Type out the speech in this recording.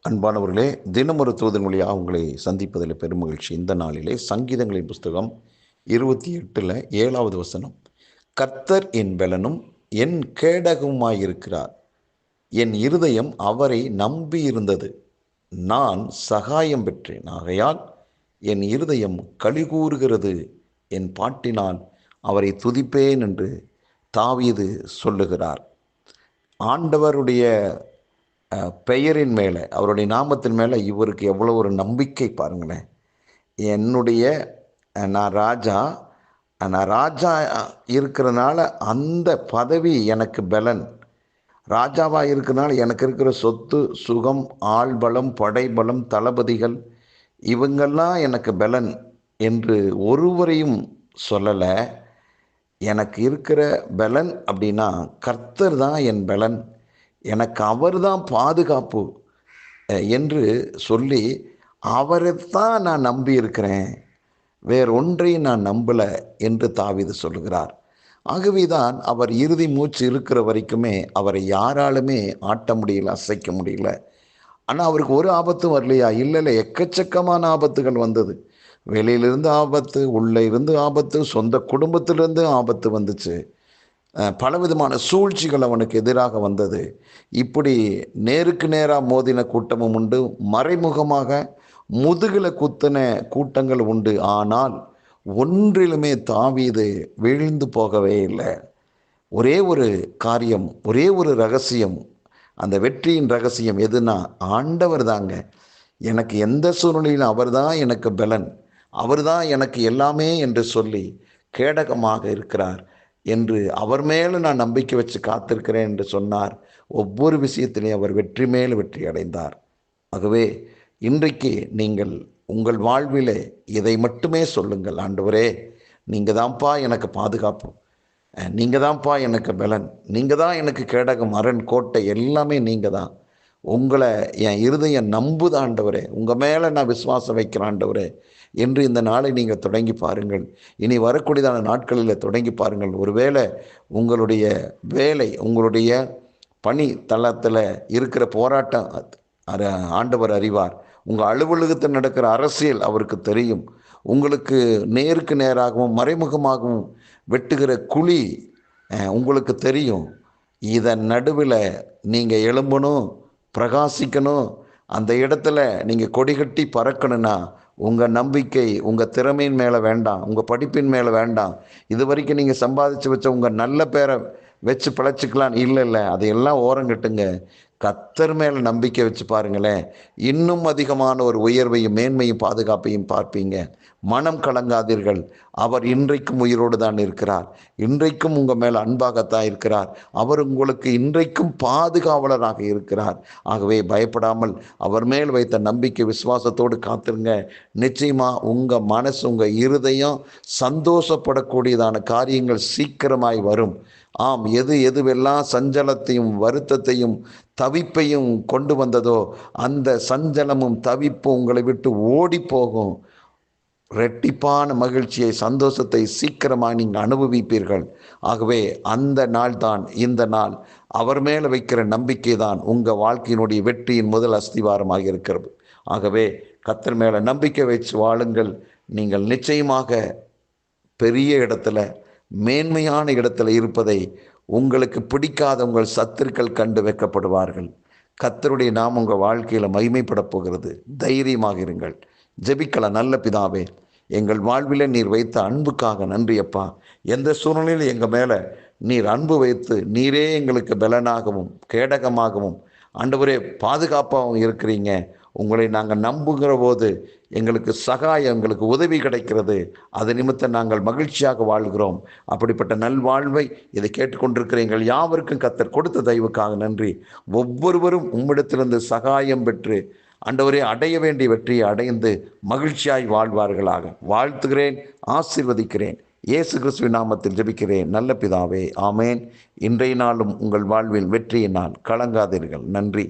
அன்பானவர்களே, தினமொரு தூதன் வழியாக உங்களை சந்திப்பதில் பெருமகிழ்ச்சி. இந்த நாளிலே சங்கீதங்களின் புஸ்தகம் 28 7வது வசனம். கர்த்தர் என் பெலனும் என் கேடகமுமாயிருக்கிறார். என் இருதயம் அவரை நம்பியிருந்தது. நான் சகாயம் பெற்றேன். ஆகையால் என் இருதயம் களிகூறுகிறது. என் பாட்டினால் அவரை துதிப்பேன் என்று தாவீது சொல்லுகிறார். ஆண்டவருடைய பெயரின் மேலே, அவருடைய நாமத்தின் மேலே இவருக்கு எவ்வளோ ஒரு நம்பிக்கை பாருங்களேன். என்னுடைய நான் ராஜா இருக்கிறனால அந்த பதவி எனக்கு பலன். ராஜாவாக இருக்கிறனால எனக்கு இருக்கிற சொத்து சுகம் ஆள்பலம் படைபலம் தளபதிகள் இவங்கெல்லாம் எனக்கு பலன் என்று ஒருவரையும் சொல்லலை. எனக்கு இருக்கிற பலன் அப்படின்னா கர்த்தர் தான் என் பலன், எனக்கு அவர் தான் பாதுகாப்பு என்று சொல்லி அவரைத்தான் நான் நம்பி இருக்கிறேன், வேறொன்றையும் நான் நம்பலை என்று தாவீது சொல்லுகிறார். ஆகவேதான் அவர் இறுதி மூச்சு இருக்கிற வரைக்குமே அவரை யாராலுமே ஆட்ட முடியல, அசைக்க முடியல. ஆனால் அவருக்கு ஒரு ஆபத்தும் வரலையா? இல்லை, எக்கச்சக்கமான ஆபத்துகள் வந்தது. வெளியிலிருந்து ஆபத்து, உள்ளே இருந்து ஆபத்து, சொந்த குடும்பத்திலிருந்து ஆபத்து வந்துச்சு. பலவிதமான சூழ்ச்சிகள் அவனுக்கு எதிராக வந்தது. இப்படி நேருக்கு நேராக மோதின கூட்டமும் உண்டு, மறைமுகமாக முதுகில் குத்தின கூட்டங்கள் உண்டு. ஆனால் ஒன்றிலுமே தாவீது வீழ்ந்து போகவே இல்லை. ஒரே ஒரு காரியம், ஒரே ஒரு ரகசியம், அந்த வெற்றியின் ரகசியம் எதுனா ஆண்டவர் தாங்க. எனக்கு எந்த சூழ்நிலையிலும் அவர் தான் எனக்கு பலன், அவர் தான் எனக்கு எல்லாமே என்று சொல்லி கேடகமாக இருக்கிறார் என்று அவர் மேலே நான் நம்பிக்கை வச்சு காத்திருக்கிறேன் என்று சொன்னார். ஒவ்வொரு விஷயத்திலையும் அவர் வெற்றி மேல் வெற்றி அடைந்தார். ஆகவே இன்றைக்கு நீங்கள் உங்கள் வாழ்விலே இதை மட்டுமே சொல்லுங்கள். ஆண்டவரே, நீங்கள் தான்ப்பா எனக்கு பாதுகாப்பு, நீங்கள் தான்ப்பா எனக்கு பலன், நீங்கள் தான் எனக்கு கேடகம் அரண் கோட்டை, எல்லாமே நீங்கள் தான். உங்களை என் இருதயம் நம்புது ஆண்டவரே, உங்கள் மேலே நான் விசுவாசம் வைக்கிறேன் ஆண்டவரே என்று இந்த நாளை நீங்கள் தொடங்கி பாருங்கள். இனி வரக்கூடியதான நாட்களில் தொடங்கி பாருங்கள். ஒருவேளை உங்களுடைய வேலை, உங்களுடைய பணி தளத்தில் இருக்கிற போராட்டம் ஆண்டவர் அறிவார். உங்கள் அலுவலகத்தில் நடக்கிற அரசியல் அவருக்கு தெரியும். உங்களுக்கு நேருக்கு நேராகவும் மறைமுகமாகவும் வெட்டுகிற குழி உங்களுக்கு தெரியும். இதன் நடுவில் நீங்கள் எழும்பணும், பிரகாசிக்கணும். அந்த இடத்துல நீங்கள் கொடிகட்டி பறக்கணும்னா உங்கள் நம்பிக்கை உங்கள் திறமையின் மேலே வேண்டாம், உங்கள் படிப்பின் மேலே வேண்டாம். இது வரைக்கும் நீங்கள் சம்பாதிச்சு வச்ச உங்கள் நல்ல பேரை வச்சு பிழைச்சிக்கலாம், இல்லை, அதையெல்லாம் ஓரங்கட்டுங்க. கர்த்தர் மேலே நம்பிக்கை வச்சு பாருங்களேன். இன்னும் அதிகமான ஒரு உயர்வையும் மேன்மையும் பாதுகாப்பையும் பார்ப்பீங்க. மனம் கலங்காதீர்கள். அவர் இன்றைக்கும் உயிரோடு தான் இருக்கிறார். இன்றைக்கும் உங்கள் மேலே அன்பாகத்தான் இருக்கிறார். அவர் உங்களுக்கு இன்றைக்கும் பாதுகாவலராக இருக்கிறார். ஆகவே பயப்படாமல் அவர் மேல் வைத்த நம்பிக்கை விசுவாசத்தோடு காத்துருங்க. நிச்சயமாக உங்கள் மனசு, உங்கள் இருதயம் சந்தோஷப்படக்கூடியதான காரியங்கள் சீக்கிரமாய் வரும். ஆம், எதுவெல்லாம் சஞ்சலத்தையும் வருத்தத்தையும் தவிப்பையும் கொண்டு வந்ததோ அந்த சஞ்சலமும் தவிப்பும் உங்களை விட்டு ஓடி போகும். இரட்டிப்பான மகிழ்ச்சியை, சந்தோஷத்தை சீக்கிரமாக நீங்கள் அனுபவிப்பீர்கள். ஆகவே அந்த நாள் தான் இந்த நாள். அவர் மேலே வைக்கிற நம்பிக்கை தான் உங்கள் வாழ்க்கையினுடைய வெற்றியின் முதல் அஸ்திவாரமாக இருக்கிறது. ஆகவே கர்த்தர் மேலே நம்பிக்கை வச்சு வாழுங்கள். நீங்கள் நிச்சயமாக பெரிய இடத்துல, மேன்மையான இடத்துல இருப்பதை உங்களுக்கு பிடிக்காத உங்கள் சத்துருக்கள் கண்டு வைக்கப்படுவார்கள். கர்த்தருடைய நாமம் உங்கள் வாழ்க்கையில் மகிமைப்பட போகிறது. தைரியமாக இருங்கள். ஜெபிக்கலாம். நல்ல பிதாவே, எங்கள் வாழ்வில் நீர் வைத்த அன்புக்காக நன்றி அப்பா. எந்த சூழ்நிலையில் எங்கள் மேலே நீர் அன்பு வைத்து நீரே எங்களுக்கு பலனாகவும் கேடகமாகவும் ஆண்டவரே பாதுகாப்பாகவும் இருக்கிறீங்க. உங்களை நாங்கள் நம்புகிற போது எங்களுக்கு சகாயம், எங்களுக்கு உதவி கிடைக்கிறது. அது நிமித்தம் நாங்கள் மகிழ்ச்சியாக வாழ்கிறோம். அப்படிப்பட்ட நல்வாழ்வை இதை கேட்டுக்கொண்டிருக்கிற எங்கள் யாவருக்கும் கர்த்தர் கொடுத்த தயவுக்காக நன்றி. ஒவ்வொருவரும் உம்மிடத்திலிருந்து சகாயம் பெற்று ஆண்டவரே அடைய வேண்டிய வெற்றியை அடைந்து மகிழ்ச்சியாய் வாழ்வார்களாக வாழ்த்துகிறேன், ஆசீர்வதிக்கிறேன். இயேசு கிறிஸ்துவின் நாமத்தில் ஜெபிக்கிறேன் நல்ல பிதாவே, ஆமேன். இன்றைய நாளும் உங்கள் வாழ்வில் வெற்றியினால் கலங்காதீர்கள். நன்றி.